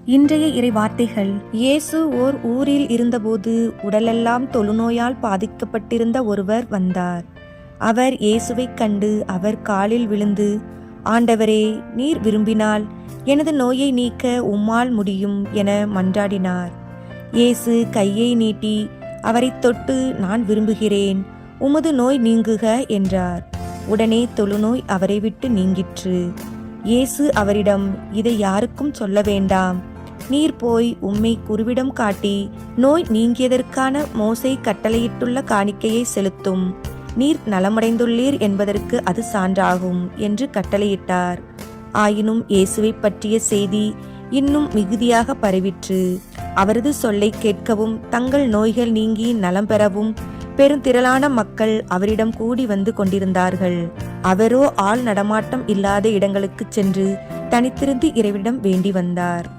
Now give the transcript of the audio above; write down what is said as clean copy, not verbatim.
இன்றைய இறை வார்த்தைகள். இயேசு ஓர் ஊரில் இருந்தபோது உடலெல்லாம் தொழுநோயால் பாதிக்கப்பட்டிருந்த ஒருவர் வந்தார். அவர் இயேசுவைக் கண்டு அவர் காலில் விழுந்து, ஆண்டவரே, நீர் விரும்பினால் எனது நோயை நீக்க உம்மால் முடியும் என மன்றாடினார். இயேசு கையை நீட்டி அவரைத் தொட்டு, நான் விரும்புகிறேன், உமது நோய் நீங்குக என்றார். உடனே தொழுநோய் அவரை விட்டு நீங்கிற்று. இயேசு அவரிடம், இதை யாருக்கும் சொல்ல வேண்டாம். நீர் போய் உம்மை குருவிடம் காட்டி நோய் நீங்கியதற்கான மோசே கட்டளையிட்டுள்ள காணிக்கையை செலுத்தும். நீர் நலமடைந்துள்ளீர் என்பதற்கு அது சான்றாகும் என்று கட்டளையிட்டார். ஆயினும் இயேசுவை பற்றிய செய்தி இன்னும் மிகுதியாக பரவிற்று. அவரது சொல்லை கேட்கவும் தங்கள் நோய்கள் நீங்கி நலம் பெறவும் பெருந்திரளான மக்கள் அவரிடம் கூடி வந்து கொண்டிருந்தார்கள். அவரோ ஆள் நடமாட்டம் இல்லாத இடங்களுக்கு சென்று தனித்திருந்து இறைவனிடம் வேண்டி வந்தார்.